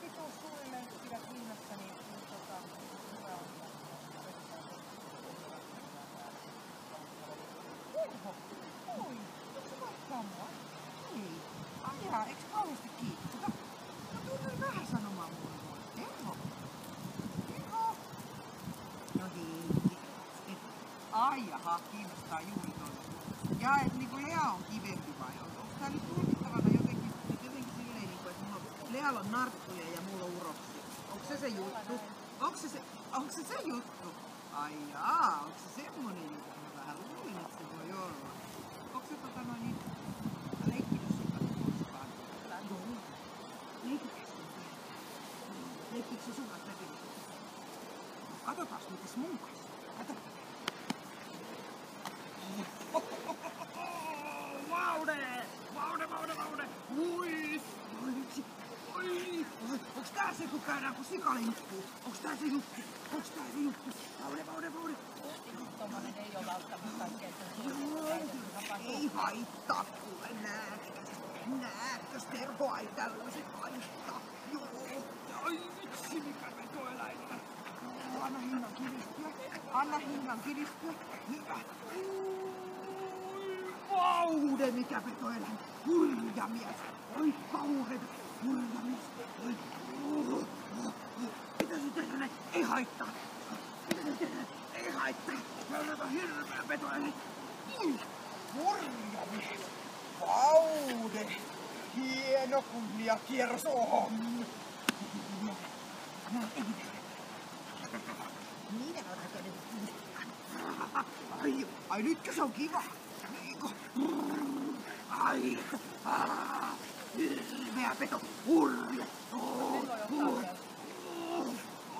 heti tuu suunnilleen, kun pidät hinnassa, niin hyvä on. Terho! Oi! Onko vaikka mua? Ei. Ajaa, eikö kauheasti kiitti? Mä tunnen vähän sanomaan mulle mua. Terho! Terho! No hei. Ai jaha, kiinnostaa juuri toinen. Ja et niinku Lea on kivempi vai on? Onko tää nyt tulkittavana jotenkin silleen niinku, että Lealla on narttuja ja mulla on uroksia? Onko se juttu? Onko se se juttu? Ai jaa, onko se semmonen juttu? Mä vähän luulin, että se voi olla. Onko se niin leikkinyt sun kanssa koskaan? Joo. Leikikäs sun kanssa? Leikkikö se sun kanssa näkynyt? Katsotaas mites mun kanssa. Kato. Vaude! Ui! Onks tää se, kun käydään kun sikalinkkuun? Onks tää se juttu? Vaude! Tommonen ei oo välttämättä kaikkein Ei haittaa, kuule nääkäs, Terho ei tällaiset haittaa. Joo, ai vitsi mikä vetoeläintä. Anna hinnan kiristyä. Hyvä. Vaude mikä vetoeläin. Hurja mies. Oi kauhean. Hurja mies. Oi. Mitä se tehdä näin? Ei haittaa. Ei haittaa. Me on hirveä vetoeläin. Hurja mies. Vaude. Hieno kunniakierros on. Minä otan nyt. Ai nytkö se on kiva? Ai. Hirveä peto. Hurja.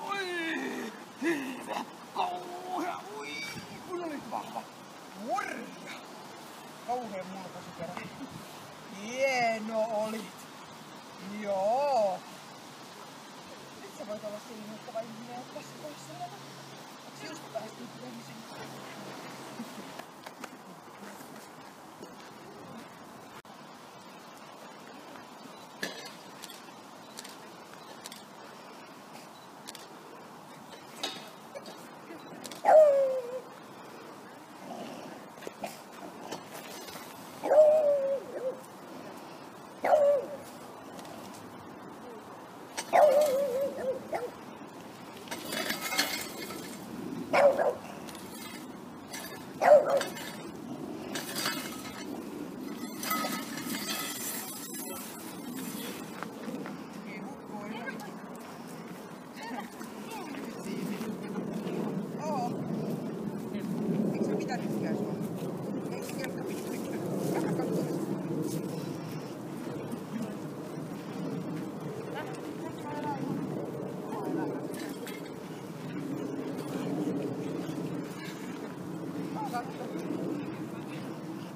Oi. Hirveä. Kauhea. Ui. Kun olit vahva. Hurja. Kauhea mulkaisu kerran. Hieno olit. Joo. Nyt sä voit olla se innoittava ihminen, että tässä kohdassa oleva. Onks just päästy ihmisen?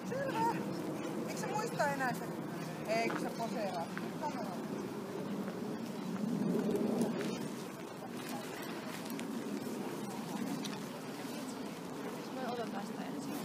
Selvä. Eikö sä muista enää sitä? Ei, kun sä poseeraat. Me otetaan sitä ensin.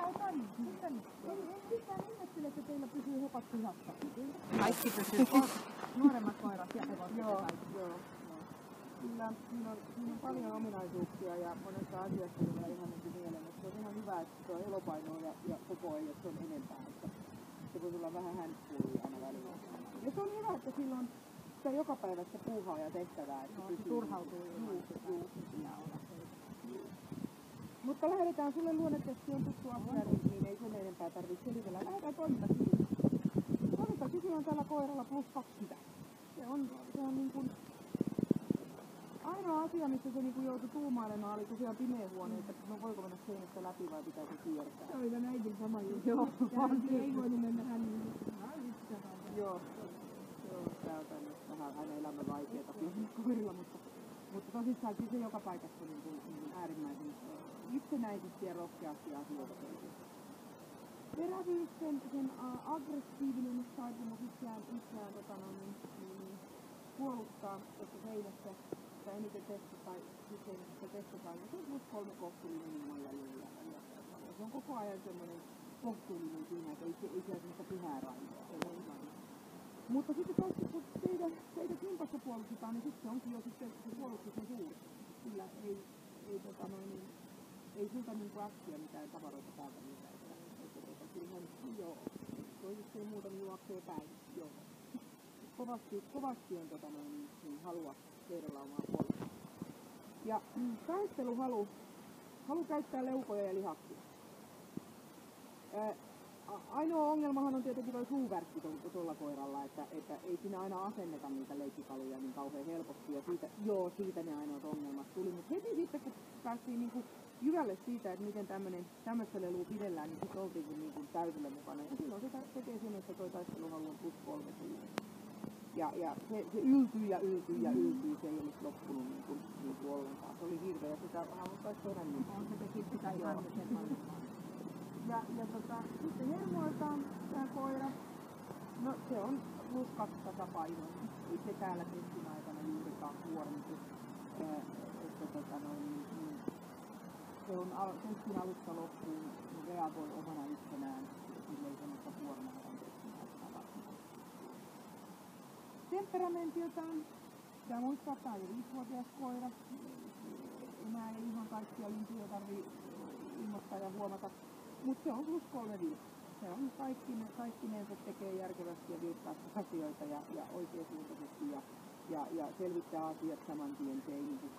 En yhtään ihmettele, että teillä pysyy hopat pihassa. Kaikki pysyy nuoremmat koirat ja hevoset. Joo. Kyllä, siinä on paljon ominaisuuksia ja monesta asiasta tulee ihan mieleen, että se on ihan hyvä, että se on elopainoa ja koko ajan, jos se on enempää. Että se voi tulla vähän häntkuulua aina välillä. Ja se on hyvä, että silloin sitä jokapäiväistä puuhaa ja tehtävää. Että se turhautuu Mutta lähdetään, sulle luonnetesti on tuttu asia, niin ei sen enempää tarvitse selitellä. Lähdetään toimintakykyyn. Toimintakyky on tällä koiralla +2 sitä. Se on niin kuin ainoa asia, missä se niin joutui tuumailemaan, oli tosiaan pimeä huone, että no voiko mennä seinästä läpi vai pitääkö kiertää. Se oli tämän äitin sama juttu. Joo, ei voinut mennä hänen. Joo, tää on tänne vähän aina elämä vaikeeta koirilla, mutta tosissaan se joka paikassa niin kuin äärimmäisen itsenäisesti ja rohkeasti asioita tekee. Terävyys, sen aggressiivinen taipumus itseään puolustaa tuossa seinässä, sitä eniten testataan, ja se on +3 kohtuullinen ilman jäljellä. Se on koko ajan semmoinen kohtuullinen siinä, että ei se semmoista pyhää raivoa. Mutta sitten taas, kun teitä kimpassa puolustetaan, niin sitten se onkin jo sitten se puolustus on suuri. Sillä ei siltä niin kuin äkkiä mitään tavaroita täältä mitään. Kyllähän joo, toisiksi muuten juoksee päin. Joo. Kovasti on niin halua tehdä omaa puolustaa. Ja taisteluhalu käyttää leukoja ja lihaksia. Ainoa ongelmahan on tietenkin tuo suuvärkki tuolla koiralla, että ei siinä aina asenneta niitä leikkikaluja niin kauhean helposti. Ja siitä ne ainoat ongelmat tuli. Mutta heti sitten kun päästiin niinku jyvälle siitä, että miten tämmöistä lelua pidellään, niin sitten oltiinkin niinku täysille mukana. Ja silloin se tekee sen, että tuo taisteluhalu on +3 siihen. Ja se yltyi, se ei olisi loppunut niin ollenkaan. Se oli hirveä ja sitä haluttaisi tehdä niin. On se teki sitä ihan semmoinen. Ja sitten hermoiltaan tämä koira, no se on +2 tasapainoinen. Ei se täällä testin aikana juurikaan kuormitu. Se on testin alusta loppuun, reagoi omana itsenään, sillä ei semmoista kuormaa on testin aikana varsin. Temperamentiltaan, pitää muistaa, että tämä on jo 5-vuotias koira. Enää ei ihan kaikkia lintuja tarvitse ilmoittaa ja huomata. Mutta se on +3 vilkka. Se on kaikkinensa tekee järkevästi ja vilkkaasti asioita ja oikeasuuntaisesti ja selvittää asiat saman tien. Se ei niin kuin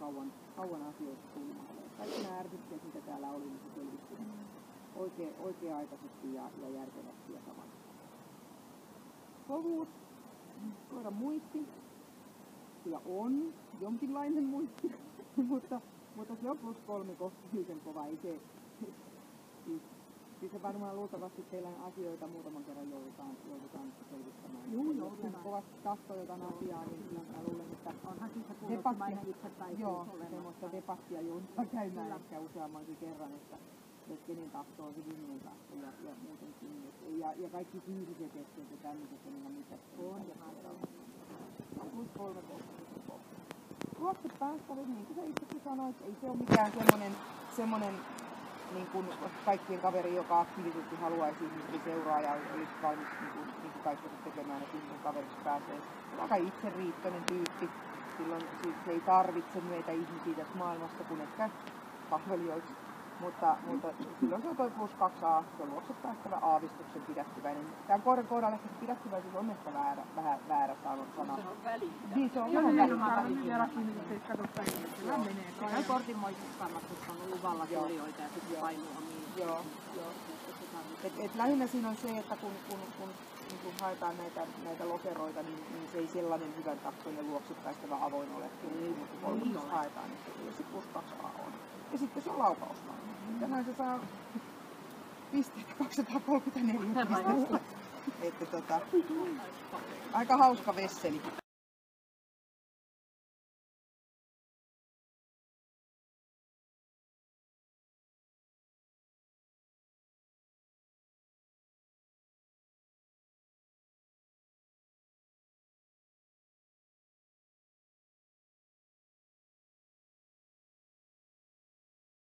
kauan asioista tunnille. Kaikki nämä ärsytteet, mitä täällä oli, niin se selvitti oikea-aikaisesti ja järkevästi ja saman. Kovuus, koiran muisti. Sillä on jonkinlainen muisti, mutta se on +3 kohtuullisen kova. Ei se, siis varmaan luultavasti teillä asioita muutaman kerran joudutaan selvittämään. Jos kovasti tahtoo jotain asiaa, niin mä luulen, että onhan siitä kuulosmainen itsepäisyys olemassa. Semmoista debattia joudutaan käymään ehkä useammankin kerran, että kenen tahto on se viimeinen tahto ja muutenkin. Ja kaikki fyysiset esteet ja tämmöiset on ihan mitään. On ja +3 kohtuullisen. Ruokset päästävät, niin kuin sä itsekin sanoit, ei se ole mikään semmonen niin kuin kaikkien kaveri, joka aktiivisesti haluaisi ihmisten seuraa ja olisi valmis niin kuin kaikki tekemään, että ihmisen kaveriksi pääsee. Se on aika itseriittoinen tyyppi. Silloin se ei tarvitse meitä ihmisiä tässä maailmassa kuin ehkä palvelijoiksi. Mutta silloin se on toi +2A, se on luokset päästävä aavistuksen pidättyväinen. Tämän koiran ehkä pidättyväisyys on ehkä vähän väärä sana. Se on välittävä. Niin, se on vähän välittävä. Noin kortinmoiset kannattus on luvalla tulijoita ja sitten painuu omiin. Joo. Lähinnä siinä on se, että kun haetaan näitä lokeroita, niin se ei sellainen hyvän tahtoinen luokset päästävä avoin ole. Kun haetaan, niin se +2A on. Ja sitten se on laukausmainen. Tänään se saa pisteet 234 pistettä. Että aika hauska vesseli.